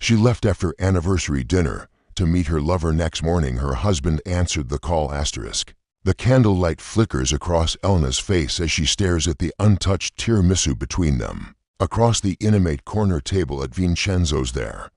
She left after anniversary dinner to meet her lover next morning. Her husband answered the call. The candlelight flickers across Elena's face as she stares at the untouched tiramisu between them. Across the intimate corner table at Vincenzo's their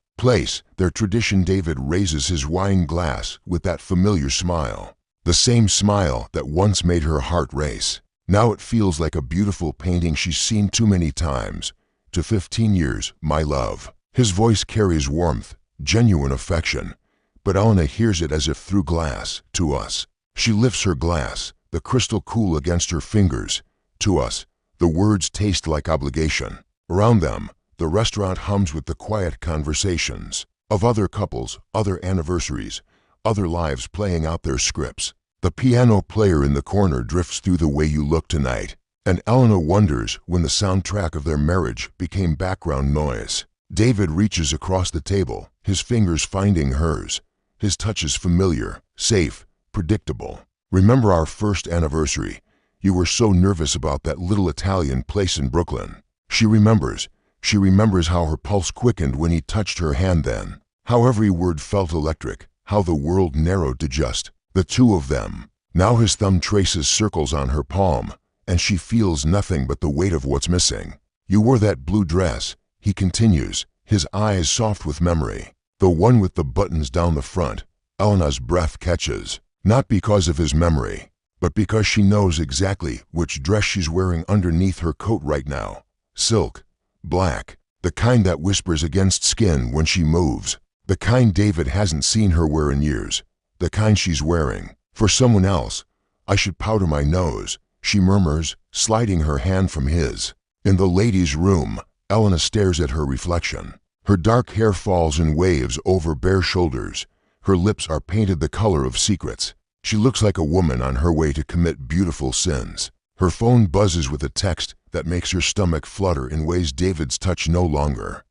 tradition, David raises his wine glass with that familiar smile. The same smile that once made her heart race. Now it feels like a beautiful painting she's seen too many times. To 15 years, my love. His voice carries warmth, genuine affection, but Elena hears it as if through glass. To us. She lifts her glass, the crystal cool against her fingers. To us, the words taste like obligation. Around them, the restaurant hums with the quiet conversations of other couples, other anniversaries, other lives playing out their scripts. The piano player in the corner drifts through The Way You Look Tonight, and Elena wonders when the soundtrack of their marriage became background noise. David reaches across the table, his fingers finding hers. His touch is familiar, safe, predictable. Remember our first anniversary? You were so nervous about that little Italian place in Brooklyn. She remembers. She remembers how her pulse quickened when he touched her hand then. How every word felt electric. How the world narrowed to just the two of them. Now his thumb traces circles on her palm, and she feels nothing but the weight of what's missing. You wore that blue dress, he continues, his eyes soft with memory. The one with the buttons down the front. Elena's breath catches. Not because of his memory, but because she knows exactly which dress she's wearing underneath her coat right now. Silk, black, the kind that whispers against skin when she moves. The kind David hasn't seen her wear in years. The kind she's wearing for someone else. I should powder my nose, she murmurs, sliding her hand from his. In the ladies' room, Elena stares at her reflection. Her dark hair falls in waves over bare shoulders. Her lips are painted the color of secrets. She looks like a woman on her way to commit beautiful sins. Her phone buzzes with a text that makes her stomach flutter in ways David's touch no longer.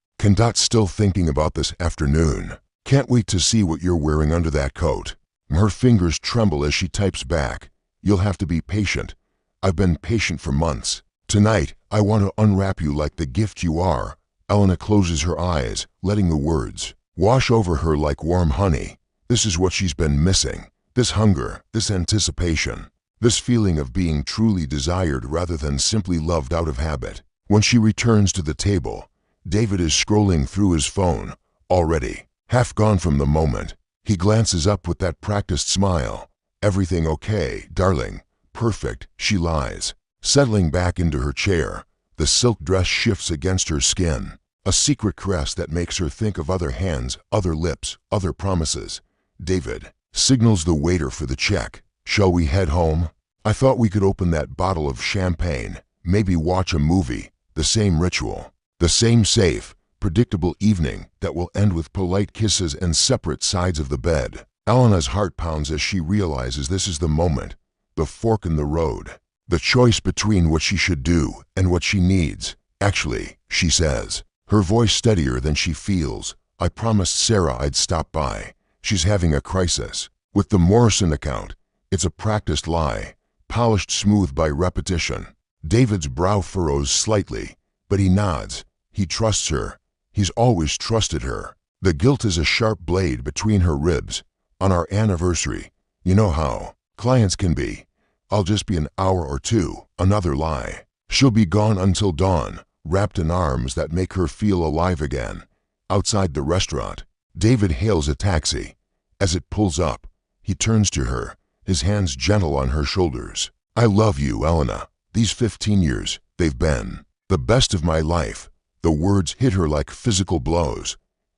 Still thinking about this afternoon. Can't wait to see what you're wearing under that coat. Her fingers tremble as she types back. You'll have to be patient. I've been patient for months. Tonight, I want to unwrap you like the gift you are. Elena closes her eyes, letting the words wash over her like warm honey. This is what she's been missing. This hunger, this anticipation, this feeling of being truly desired rather than simply loved out of habit. When she returns to the table, David is scrolling through his phone, already half gone from the moment. He glances up with that practiced smile. Everything okay, darling? Perfect, she lies. Settling back into her chair, the silk dress shifts against her skin. A secret caress that makes her think of other hands, other lips, other promises. David signals the waiter for the check. Shall we head home? I thought we could open that bottle of champagne, maybe watch a movie. The same ritual. The same safe, predictable evening that will end with polite kisses and separate sides of the bed. Elena's heart pounds as she realizes this is the moment, the fork in the road, the choice between what she should do and what she needs. Actually, she says, her voice steadier than she feels, I promised Sarah I'd stop by. She's having a crisis. With the Morrison account, it's a practiced lie, polished smooth by repetition. David's brow furrows slightly, but he nods. He trusts her. He's always trusted her. The guilt is a sharp blade between her ribs. On our anniversary, you know how clients can be. I'll just be an hour or two, another lie. She'll be gone until dawn, wrapped in arms that make her feel alive again. Outside the restaurant, David hails a taxi. As it pulls up, he turns to her, his hands gentle on her shoulders. I love you, Elena. These 15 years, they've been the best of my life. The words hit her like physical blows.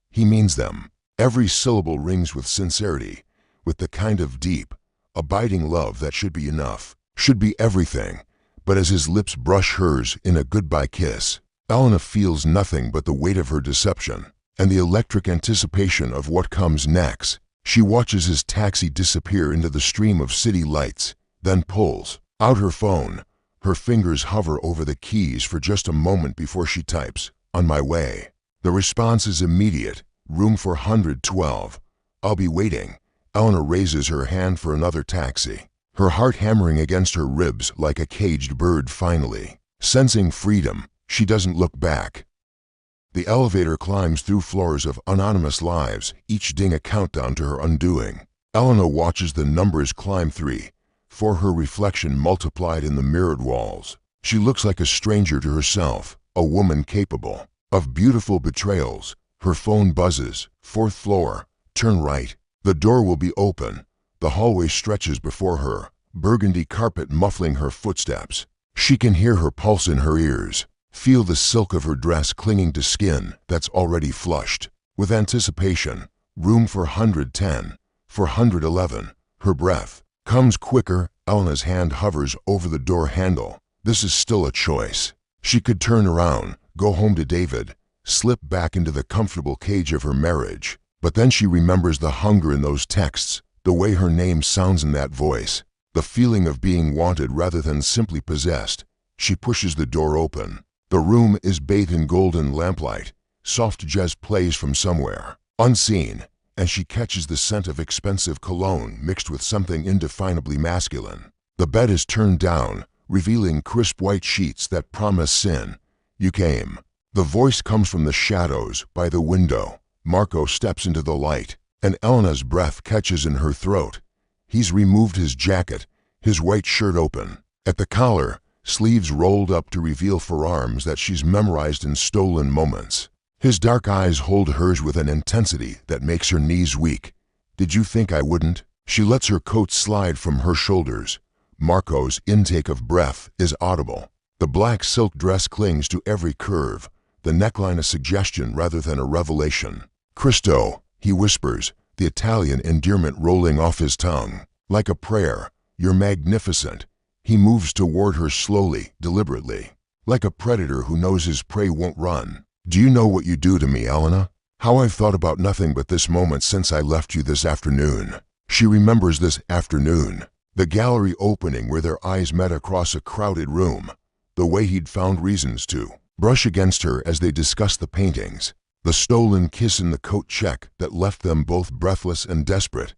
He means them. Every syllable rings with sincerity, with the kind of deep, abiding love that should be enough, should be everything. But as his lips brush hers in a goodbye kiss, Elena feels nothing but the weight of her deception and the electric anticipation of what comes next. She watches his taxi disappear into the stream of city lights, then pulls out her phone. Her fingers hover over the keys for just a moment before she types, on my way. The response is immediate. Room for 112. I'll be waiting. Elena raises her hand for another taxi, her heart hammering against her ribs like a caged bird finally. Sensing freedom, she doesn't look back. The elevator climbs through floors of anonymous lives, each ding a countdown to her undoing. Elena watches the numbers climb 3, 4, her reflection multiplied in the mirrored walls. She looks like a stranger to herself, a woman capable of beautiful betrayals. Her phone buzzes. 4th floor. Turn right. The door will be open. The hallway stretches before her, burgundy carpet muffling her footsteps. She can hear her pulse in her ears, feel the silk of her dress clinging to skin that's already flushed. With anticipation, room for 110, for 111. Her breath comes quicker. Elena's hand hovers over the door handle. This is still a choice. She could turn around, go home to David, slip back into the comfortable cage of her marriage. But then she remembers the hunger in those texts, the way her name sounds in that voice, the feeling of being wanted rather than simply possessed. She pushes the door open. The room is bathed in golden lamplight. Soft jazz plays from somewhere, unseen, and she catches the scent of expensive cologne mixed with something indefinably masculine. The bed is turned down, revealing crisp white sheets that promise sin. You came. The voice comes from the shadows by the window. Marco steps into the light, and Elena's breath catches in her throat. He's removed his jacket, his white shirt open. At the collar, sleeves rolled up to reveal forearms that she's memorized in stolen moments. His dark eyes hold hers with an intensity that makes her knees weak. Did you think I wouldn't? She lets her coat slide from her shoulders. Marco's intake of breath is audible. The black silk dress clings to every curve, the neckline a suggestion rather than a revelation. Cristo, he whispers, the Italian endearment rolling off his tongue. Like a prayer, you're magnificent. He moves toward her slowly, deliberately, like a predator who knows his prey won't run. Do you know what you do to me, Elena? How I've thought about nothing but this moment since I left you this afternoon. She remembers this afternoon, the gallery opening where their eyes met across a crowded room, the way he'd found reasons to brush against her as they discussed the paintings, the stolen kiss in the coat check that left them both breathless and desperate.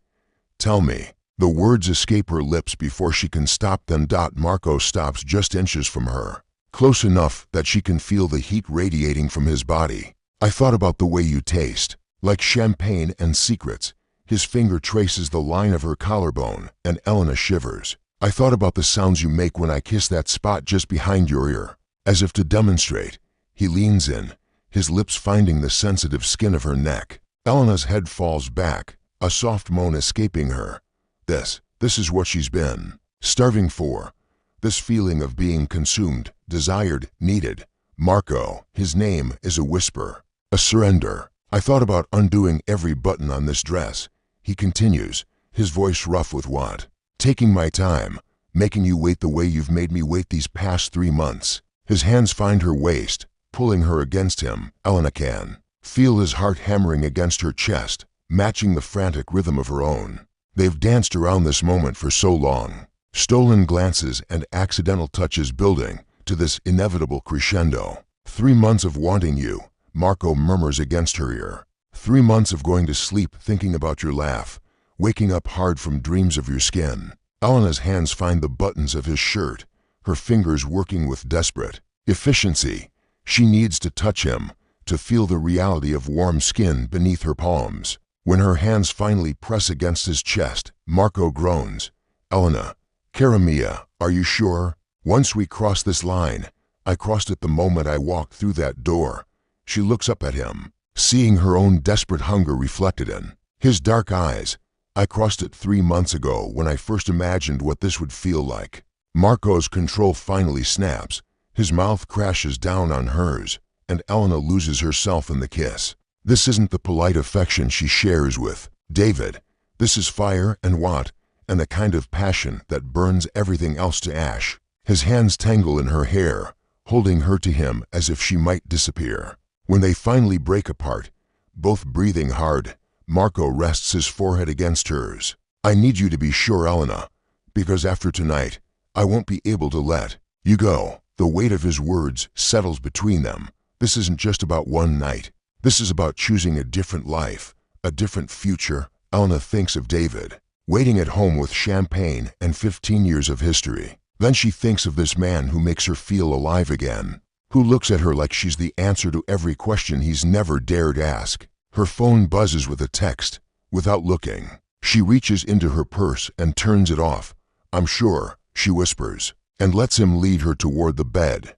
Tell me. The words escape her lips before she can stop them. Marco stops just inches from her, close enough that she can feel the heat radiating from his body. I thought about the way you taste, like champagne and secrets. His finger traces the line of her collarbone, and Elena shivers. I thought about the sounds you make when I kiss that spot just behind your ear. As if to demonstrate, he leans in, his lips finding the sensitive skin of her neck. Elena's head falls back, a soft moan escaping her. This is what she's been starving for. This feeling of being consumed, desired, needed. Marco, his name is a whisper, a surrender. I thought about undoing every button on this dress. He continues, his voice rough with want. Taking my time, making you wait the way you've made me wait these past 3 months. His hands find her waist, pulling her against him. Elena can feel his heart hammering against her chest, matching the frantic rhythm of her own. They've danced around this moment for so long. Stolen glances and accidental touches building to this inevitable crescendo. 3 months of wanting you, Marco murmurs against her ear. 3 months of going to sleep thinking about your laugh, waking up hard from dreams of your skin. Elena's hands find the buttons of his shirt, her fingers working with desperate efficiency. She needs to touch him, to feel the reality of warm skin beneath her palms. When her hands finally press against his chest, Marco groans. Elena, cara mia, are you sure? Once we cross this line, I crossed it the moment I walked through that door. She looks up at him, seeing her own desperate hunger reflected in his dark eyes. I crossed it 3 months ago when I first imagined what this would feel like. Marco's control finally snaps. His mouth crashes down on hers, and Elena loses herself in the kiss. This isn't the polite affection she shares with David. This is fire and want, and the kind of passion that burns everything else to ash. His hands tangle in her hair, holding her to him as if she might disappear. When they finally break apart, both breathing hard, Marco rests his forehead against hers. I need you to be sure, Elena, because after tonight, I won't be able to let you go. The weight of his words settles between them. This isn't just about one night. This is about choosing a different life, a different future. Elena thinks of David, waiting at home with champagne and 15 years of history. Then she thinks of this man who makes her feel alive again. who looks at her like she's the answer to every question he's never dared ask. Her phone buzzes with a text. Without looking, she reaches into her purse and turns it off. "I'm sure," she whispers, and lets him lead her toward the bed.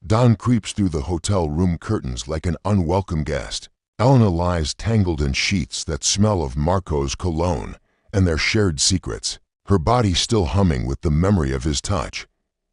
Dawn creeps through the hotel room curtains like an unwelcome guest. Elena lies tangled in sheets that smell of Marco's cologne and their shared secrets, her body still humming with the memory of his touch.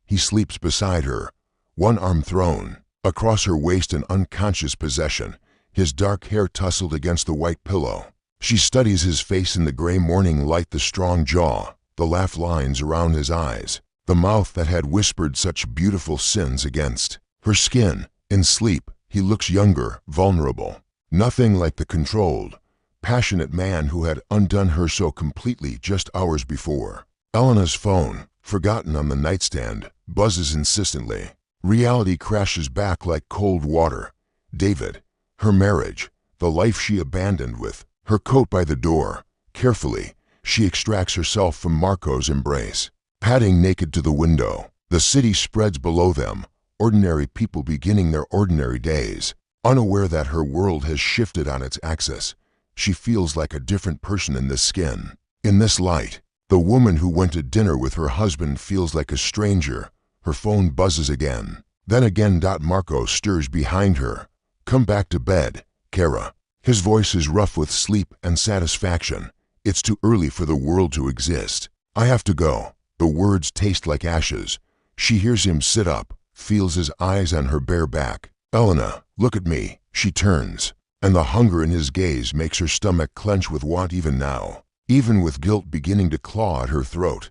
He sleeps beside her, one arm thrown across her waist in unconscious possession, his dark hair tousled against the white pillow. She studies his face in the gray morning light, the strong jaw, the laugh lines around his eyes, the mouth that had whispered such beautiful sins against her skin. In sleep, he looks younger, vulnerable, nothing like the controlled, passionate man who had undone her so completely just hours before. Elena's phone, forgotten on the nightstand, buzzes insistently. Reality crashes back like cold water. David, her marriage, the life she abandoned with her coat by the door. Carefully, she extracts herself from Marco's embrace. Padding naked to the window, the city spreads below them, ordinary people beginning their ordinary days. Unaware that her world has shifted on its axis, she feels like a different person in this skin. In this light, the woman who went to dinner with her husband feels like a stranger. Her phone buzzes again. Then again. Marco stirs behind her. "Come back to bed, Kara." His voice is rough with sleep and satisfaction. "It's too early for the world to exist. I have to go." The words taste like ashes. She hears him sit up, feels his eyes on her bare back. "Elena, look at me." She turns, and the hunger in his gaze makes her stomach clench with want even now, even with guilt beginning to claw at her throat.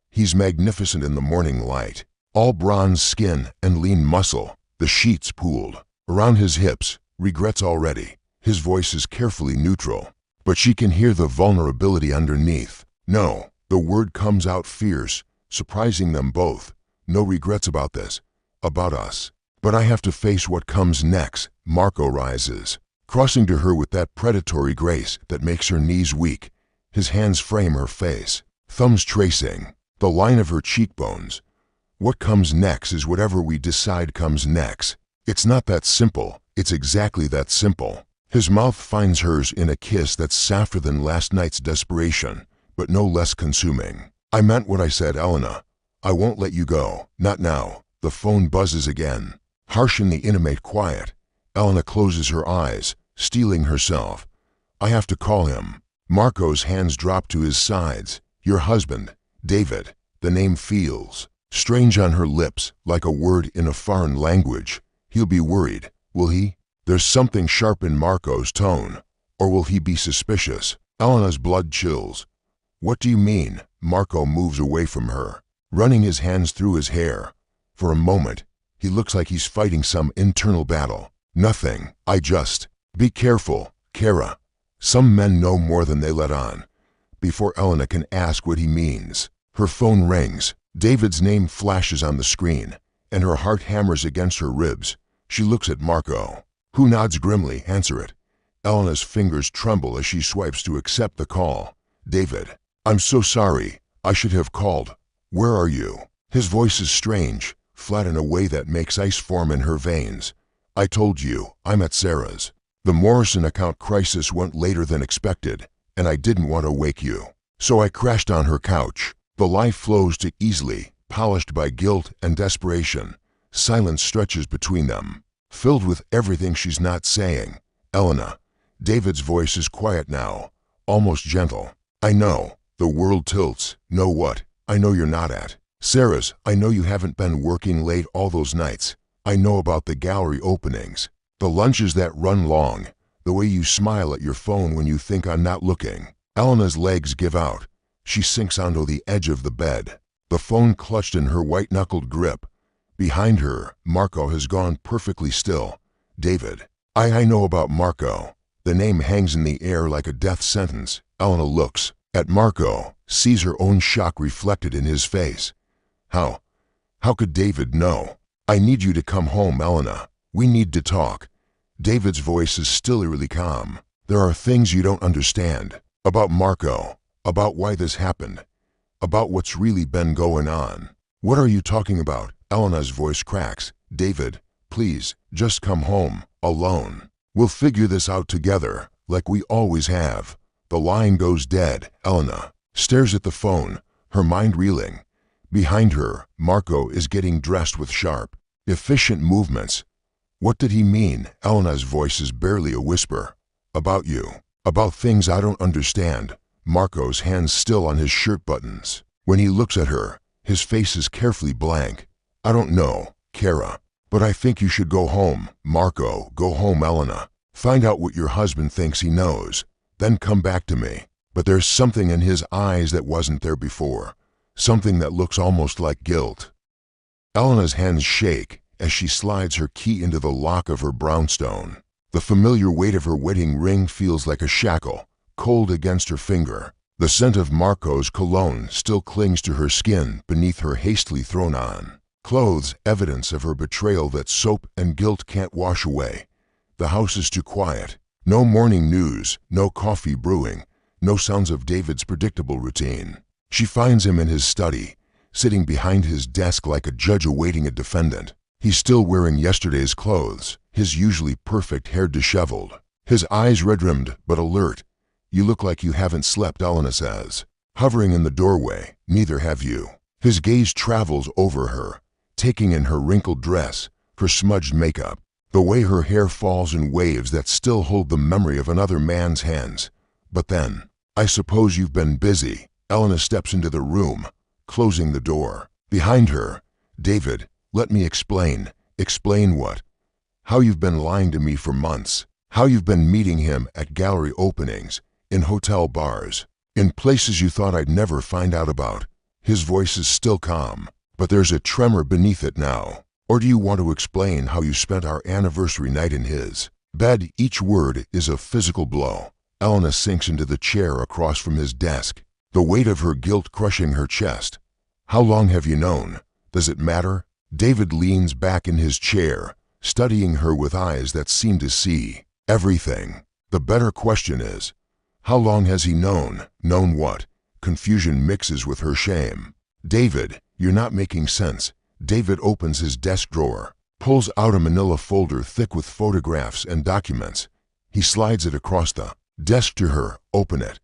He's magnificent in the morning light, all bronze skin and lean muscle, the sheets pooled around his hips, regrets already. His voice is carefully neutral, but she can hear the vulnerability underneath. "No," the word comes out fierce, surprising them both. "No regrets about this, about us. But I have to face what comes next." Marco rises, crossing to her with that predatory grace that makes her knees weak. His hands frame her face, thumbs tracing the line of her cheekbones. "What comes next is whatever we decide comes next." It's not that simple, it's exactly that simple. His mouth finds hers in a kiss that's softer than last night's desperation, but no less consuming. "I meant what I said, Elena. I won't let you go, not now." The phone buzzes again, harsh in the intimate quiet. Elena closes her eyes, steeling herself. "I have to call him." Marco's hands drop to his sides. "Your husband, David." The name feels strange on her lips, like a word in a foreign language. "He'll be worried, will he?" There's something sharp in Marco's tone. "Or will he be suspicious?" Elena's blood chills. "What do you mean?" Marco moves away from her, running his hands through his hair. For a moment, he looks like he's fighting some internal battle. "Nothing. I just..." "Be careful, Kara." Some men know more than they let on. Before Elena can ask what he means, her phone rings. David's name flashes on the screen, and her heart hammers against her ribs. She looks at Marco, who nods grimly. "Answer it." Elena's fingers tremble as she swipes to accept the call. "David, I'm so sorry. I should have called. Where are you?" His voice is strange, flat in a way that makes ice form in her veins. "I told you, I'm at Sarah's. The Morrison account crisis went later than expected, and I didn't want to wake you. So I crashed on her couch." The lie flows too easily, polished by guilt and desperation. Silence stretches between them, filled with everything she's not saying. "Elena." David's voice is quiet now, almost gentle. "I know." The world tilts. "Know what?" "I know you're not at Sarah's. I know you haven't been working late all those nights. I know about the gallery openings, the lunches that run long, the way you smile at your phone when you think I'm not looking." Elena's legs give out. She sinks onto the edge of the bed, the phone clutched in her white-knuckled grip. Behind her, Marco has gone perfectly still. "David." I know about Marco." The name hangs in the air like a death sentence. Elena looks at Marco, sees her own shock reflected in his face. How could David know?" "I need you to come home, Elena. We need to talk." David's voice is still eerily calm. "There are things you don't understand. About Marco. About why this happened. About what's really been going on." "What are you talking about?" Elena's voice cracks. "David, Please, just come home, alone. We'll figure this out together, like we always have. The line goes dead. Elena stares at the phone, her mind reeling. Behind her, Marco is getting dressed with sharp, efficient movements. What did he mean? Elena's voice is barely a whisper. About you. About things I don't understand. Marco's hands still on his shirt buttons. When he looks at her, his face is carefully blank. I don't know, Kara, but I think you should go home. Marco, go home, Elena. Find out what your husband thinks he knows. Then come back to me. But there's something in his eyes that wasn't there before. Something that looks almost like guilt. Elena's hands shake as she slides her key into the lock of her brownstone. The familiar weight of her wedding ring feels like a shackle, cold against her finger. The scent of Marco's cologne still clings to her skin beneath her hastily thrown on clothes, evidence of her betrayal that soap and guilt can't wash away. The house is too quiet. No morning news, no coffee brewing, no sounds of David's predictable routine. She finds him in his study, sitting behind his desk like a judge awaiting a defendant. He's still wearing yesterday's clothes, his usually perfect hair disheveled, his eyes red-rimmed but alert. You look like you haven't slept, Elena says. Hovering in the doorway, neither have you. His gaze travels over her, taking in her wrinkled dress, her smudged makeup, the way her hair falls in waves that still hold the memory of another man's hands. But then, I suppose you've been busy. Elena steps into the room, closing the door. Behind her, David, let me explain. Explain what? How you've been lying to me for months. How you've been meeting him at gallery openings, in hotel bars, in places you thought I'd never find out about. His voice is still calm, but there's a tremor beneath it now. Or do you want to explain how you spent our anniversary night in his bed? Each word is a physical blow. Elena sinks into the chair across from his desk, the weight of her guilt crushing her chest. How long have you known? Does it matter? David leans back in his chair, studying her with eyes that seem to see everything. The better question is, how long has he known? Known what? Confusion mixes with her shame. David, you're not making sense. David opens his desk drawer, pulls out a manila folder thick with photographs and documents. He slides it across the desk to her. Open it.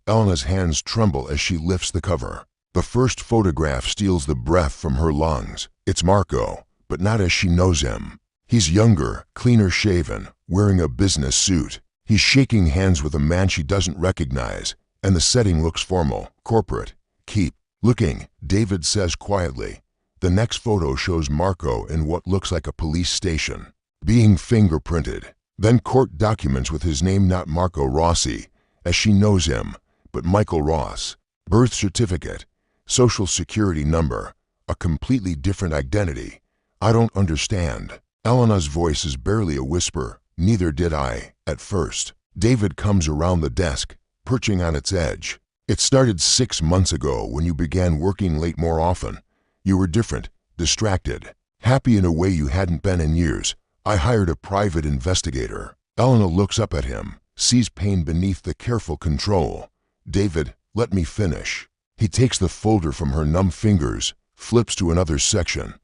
Elena's hands tremble as she lifts the cover. The first photograph steals the breath from her lungs. It's Marco, but not as she knows him. He's younger, cleaner shaven, wearing a business suit. He's shaking hands with a man she doesn't recognize, and the setting looks formal, corporate. Keep looking, David says quietly. The next photo shows Marco in what looks like a police station, being fingerprinted. Then court documents with his name, not Marco Rossi, as she knows him, but Michael Ross. Birth certificate, social security number, a completely different identity. I don't understand. Elena's voice is barely a whisper. Neither did I, at first. David comes around the desk, perching on its edge. It started 6 months ago when you began working late more often. You were different, distracted, happy in a way you hadn't been in years. I hired a private investigator. Elena looks up at him, sees pain beneath the careful control. David, let me finish. He takes the folder from her numb fingers, flips to another section.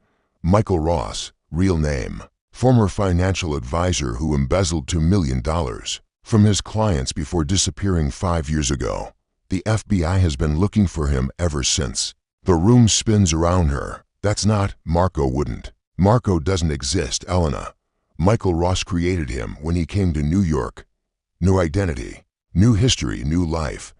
Michael Ross, real name. Former financial advisor who embezzled $2 million from his clients before disappearing 5 years ago. The FBI has been looking for him ever since. The room spins around her. That's not, Marco wouldn't. Marco doesn't exist, Elena. Michael Ross created him when he came to New York. New identity, new history, new life.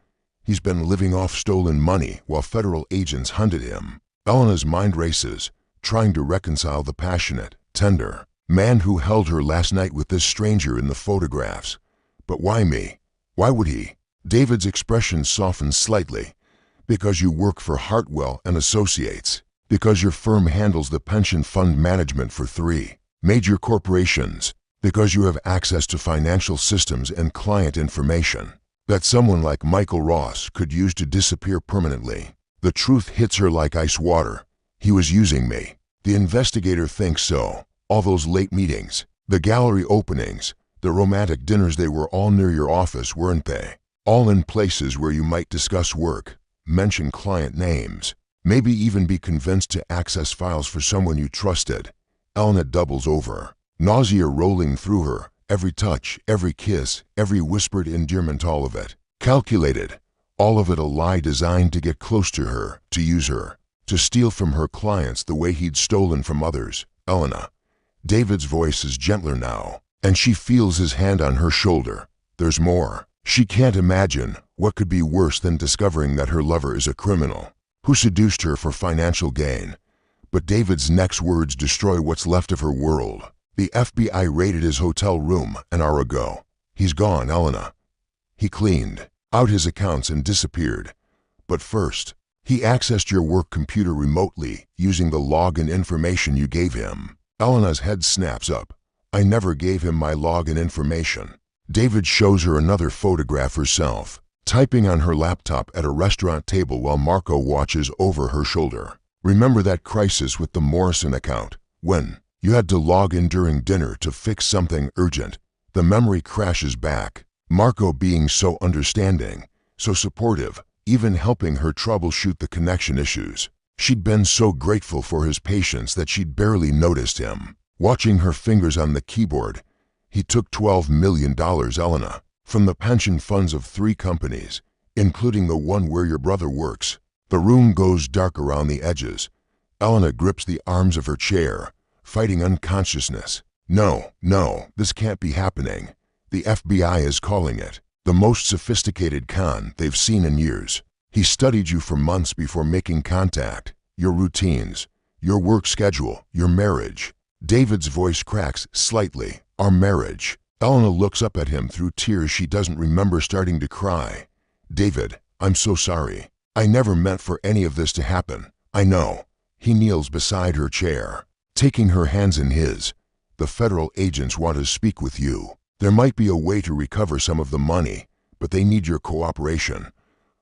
He's been living off stolen money while federal agents hunted him. Elena's mind races, trying to reconcile the passionate, tender man who held her last night with this stranger in the photographs. But why me? Why would he? David's expression softens slightly. Because you work for Hartwell and Associates. Because your firm handles the pension fund management for 3 major corporations. Because you have access to financial systems and client information that someone like Michael Ross could use to disappear permanently. The truth hits her like ice water. He was using me. The investigator thinks so. All those late meetings, the gallery openings, the romantic dinners, they were all near your office, weren't they? All in places where you might discuss work, mention client names, maybe even be convinced to access files for someone you trusted. Elena doubles over, nausea rolling through her, every touch, every kiss, every whispered endearment, all of it. Calculated, all of it a lie designed to get close to her, to use her, to steal from her clients the way he'd stolen from others. Elena. David's voice is gentler now, and she feels his hand on her shoulder. There's more. She can't imagine what could be worse than discovering that her lover is a criminal who seduced her for financial gain. But David's next words destroy what's left of her world. The FBI raided his hotel room an hour ago. He's gone, Elena. He cleaned out his accounts and disappeared. But first, he accessed your work computer remotely using the login information you gave him. Elena's head snaps up. I never gave him my login information. David shows her another photograph herself, typing on her laptop at a restaurant table while Marco watches over her shoulder. Remember that crisis with the Morrison account, when you had to log in during dinner to fix something urgent? The memory crashes back. Marco being so understanding, so supportive, even helping her troubleshoot the connection issues. She'd been so grateful for his patience that she'd barely noticed him. Watching her fingers on the keyboard, he took $12 million, Elena, from the pension funds of 3 companies, including the one where your brother works. The room goes dark around the edges. Elena grips the arms of her chair, fighting unconsciousness. No, this can't be happening. The FBI is calling it the most sophisticated con they've seen in years. He studied you for months before making contact. Your routines, your work schedule, your marriage. David's voice cracks slightly. Our marriage. Elena looks up at him through tears she doesn't remember starting to cry. David, I'm so sorry. I never meant for any of this to happen. I know. He kneels beside her chair, taking her hands in his. The federal agents want to speak with you. There might be a way to recover some of the money, but they need your cooperation.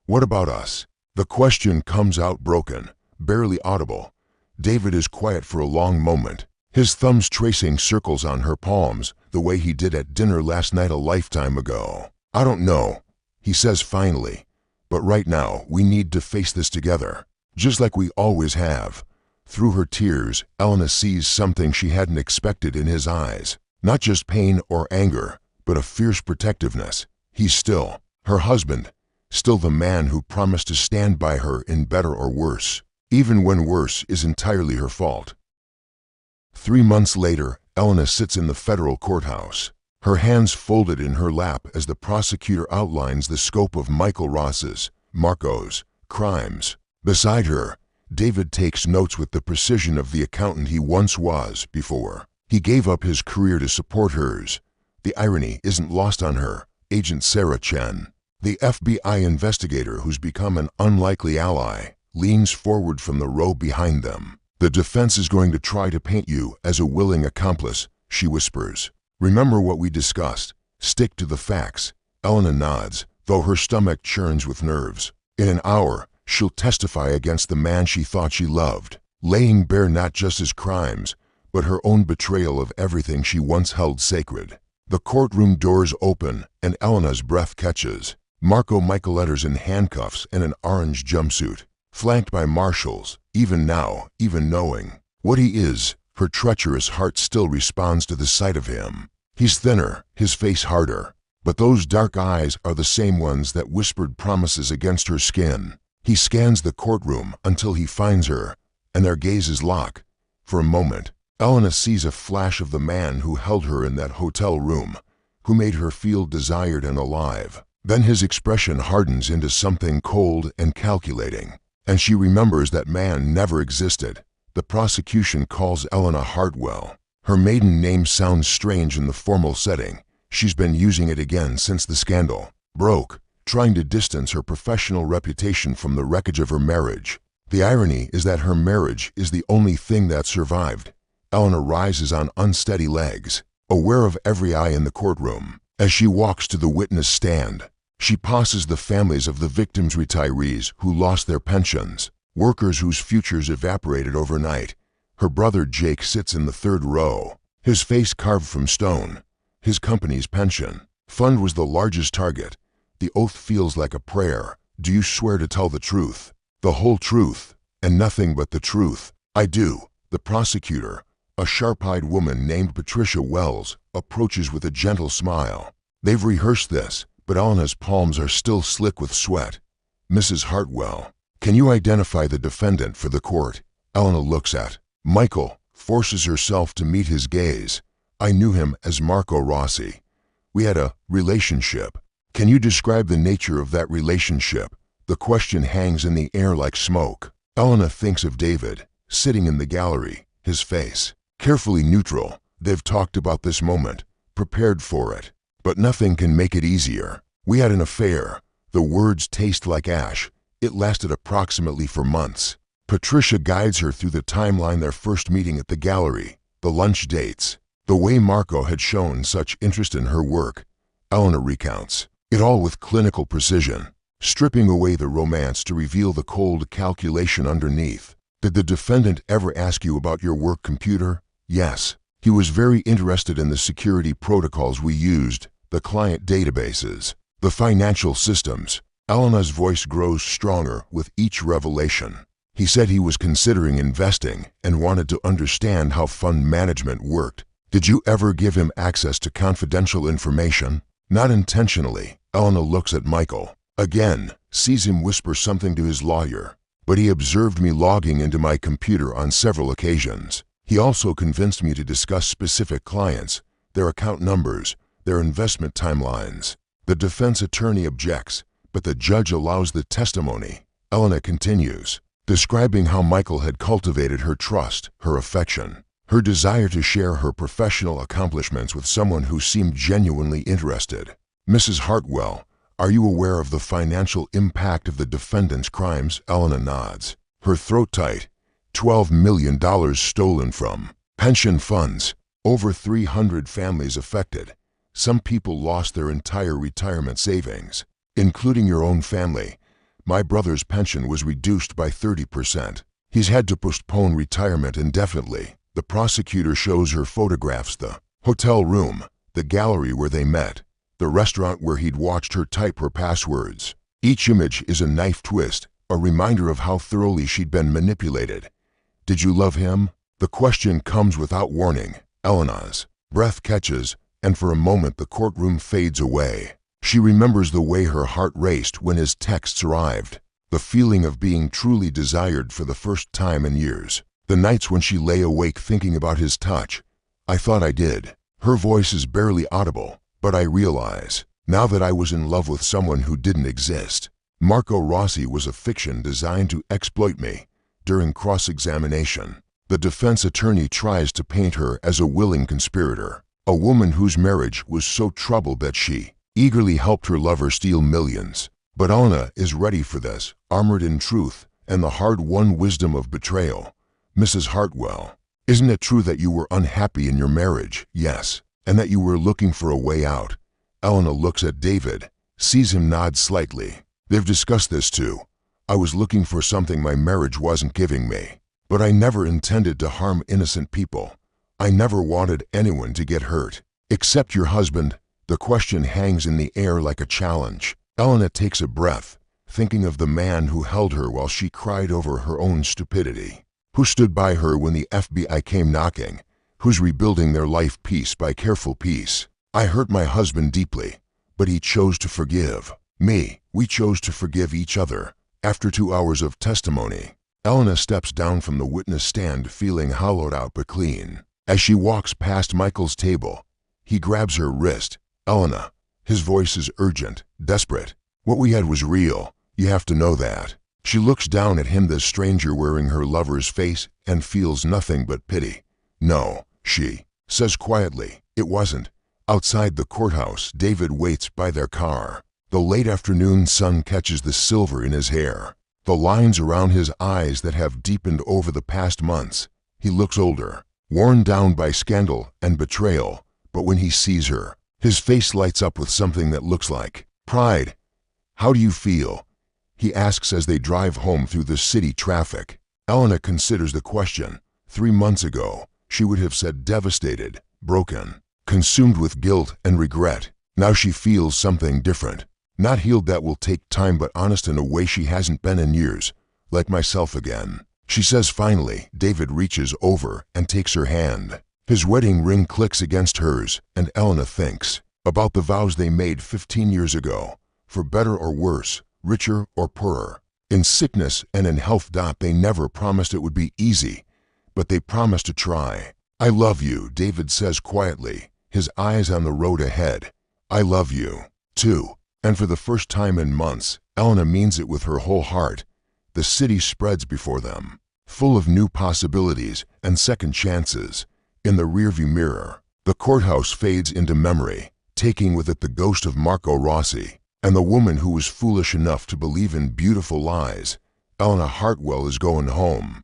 What about us? The question comes out broken, barely audible. David is quiet for a long moment, his thumbs tracing circles on her palms, the way he did at dinner last night a lifetime ago. I don't know, he says finally, but right now we need to face this together, just like we always have. Through her tears, Elena sees something she hadn't expected in his eyes. Not just pain or anger, but a fierce protectiveness. He's still her husband, still the man who promised to stand by her in better or worse, even when worse is entirely her fault. 3 months later, Elena sits in the federal courthouse, her hands folded in her lap as the prosecutor outlines the scope of Michael Ross's, Marco's, crimes. Beside her, David takes notes with the precision of the accountant he once was before he gave up his career to support hers. The irony isn't lost on her, Agent Sarah Chen. The FBI investigator who's become an unlikely ally leans forward from the row behind them. The defense is going to try to paint you as a willing accomplice, she whispers. Remember what we discussed. Stick to the facts. Elena nods, though her stomach churns with nerves. In an hour, she'll testify against the man she thought she loved, laying bare not just his crimes, but her own betrayal of everything she once held sacred. The courtroom doors open, and Elena's breath catches. Marco Micheletta's in handcuffs and an orange jumpsuit, flanked by marshals. Even now, even knowing what he is, her treacherous heart still responds to the sight of him. He's thinner, his face harder, but those dark eyes are the same ones that whispered promises against her skin. He scans the courtroom until he finds her, and their gazes lock. For a moment, Elena sees a flash of the man who held her in that hotel room, who made her feel desired and alive. Then his expression hardens into something cold and calculating, and she remembers that man never existed. The prosecution calls Elena Hartwell. Her maiden name sounds strange in the formal setting. She's been using it again since the scandal broke, trying to distance her professional reputation from the wreckage of her marriage. The irony is that her marriage is the only thing that survived. Elena rises on unsteady legs, aware of every eye in the courtroom. As she walks to the witness stand, she passes the families of the victims' retirees who lost their pensions, workers whose futures evaporated overnight. Her brother Jake sits in the third row, his face carved from stone. His company's pension fund was the largest target. The oath feels like a prayer. Do you swear to tell the truth, the whole truth, and nothing but the truth? I do. The prosecutor, A sharp-eyed woman named Patricia Wells approaches with a gentle smile. They've rehearsed this, but Elena's palms are still slick with sweat. Mrs. Hartwell, can you identify the defendant for the court? Elena looks at Michael, forces herself to meet his gaze. I knew him as Marco Rossi. We had a relationship. Can you describe the nature of that relationship? The question hangs in the air like smoke. Elena thinks of David, sitting in the gallery, his face carefully neutral. They've talked about this moment, prepared for it. But nothing can make it easier. We had an affair. The words taste like ash. It lasted approximately for months. Patricia guides her through the timeline: their first meeting at the gallery, the lunch dates, the way Marco had shown such interest in her work. Elena recounts it all with clinical precision, stripping away the romance to reveal the cold calculation underneath. Did the defendant ever ask you about your work computer? Yes. He was very interested in the security protocols we used, the client databases, the financial systems. Elena's voice grows stronger with each revelation. He said he was considering investing and wanted to understand how fund management worked. Did you ever give him access to confidential information? Not intentionally. Elena looks at Michael. Again, sees him whisper something to his lawyer. But he observed me logging into my computer on several occasions. He also convinced me to discuss specific clients, their account numbers, their investment timelines. The defense attorney objects, but the judge allows the testimony. Elena continues, describing how Michael had cultivated her trust, her affection, her desire to share her professional accomplishments with someone who seemed genuinely interested. Mrs. Hartwell, are you aware of the financial impact of the defendant's crimes? Elena nods, her throat tight. $12 million stolen from pension funds. Over 300 families affected. Some people lost their entire retirement savings, including your own family. My brother's pension was reduced by 30%. He's had to postpone retirement indefinitely. The prosecutor shows her photographs: the hotel room, the gallery where they met, the restaurant where he'd watched her type her passwords. Each image is a knife twist, a reminder of how thoroughly she'd been manipulated. Did you love him? The question comes without warning. Elena's breath catches, and for a moment the courtroom fades away. She remembers the way her heart raced when his texts arrived, the feeling of being truly desired for the first time in years, the nights when she lay awake thinking about his touch. I thought I did. Her voice is barely audible, but I realize now that I was in love with someone who didn't exist. Marco Rossi was a fiction designed to exploit me. During cross-examination, the defense attorney tries to paint her as a willing conspirator, a woman whose marriage was so troubled that she eagerly helped her lover steal millions. But Elena is ready for this, armored in truth and the hard-won wisdom of betrayal. Mrs. Hartwell, isn't it true that you were unhappy in your marriage? Yes. And that you were looking for a way out? Elena looks at David, sees him nod slightly. They've discussed this too. I was looking for something my marriage wasn't giving me. But I never intended to harm innocent people. I never wanted anyone to get hurt. Except your husband. The question hangs in the air like a challenge. Elena takes a breath, thinking of the man who held her while she cried over her own stupidity. Who stood by her when the FBI came knocking. Who's rebuilding their life piece by careful piece. I hurt my husband deeply, but he chose to forgive me. We chose to forgive each other. After 2 hours of testimony, Elena steps down from the witness stand feeling hollowed out but clean. As she walks past Michael's table, he grabs her wrist. Elena, his voice is urgent, desperate. What we had was real. You have to know that. She looks down at him, this stranger wearing her lover's face, and feels nothing but pity. No, she says quietly, it wasn't. Outside the courthouse, David waits by their car. The late afternoon sun catches the silver in his hair, the lines around his eyes that have deepened over the past months. He looks older, worn down by scandal and betrayal, but when he sees her, his face lights up with something that looks like pride. How do you feel? He asks as they drive home through the city traffic. Elena considers the question. 3 months ago, she would have said devastated, broken, consumed with guilt and regret. Now she feels something different. Not healed, that will take time, but honest in a way she hasn't been in years. Like myself again. she says finally. David reaches over and takes her hand. His wedding ring clicks against hers, and Elena thinks about the vows they made 15 years ago, for better or worse, richer or poorer, in sickness and in health. They never promised it would be easy, but they promised to try. I love you, David says quietly, his eyes on the road ahead. I love you, too. And for the first time in months, Elena means it with her whole heart. The city spreads before them, full of new possibilities and second chances. In the rearview mirror, the courthouse fades into memory, taking with it the ghost of Marco Rossi and the woman who was foolish enough to believe in beautiful lies. Elena Hartwell is going home,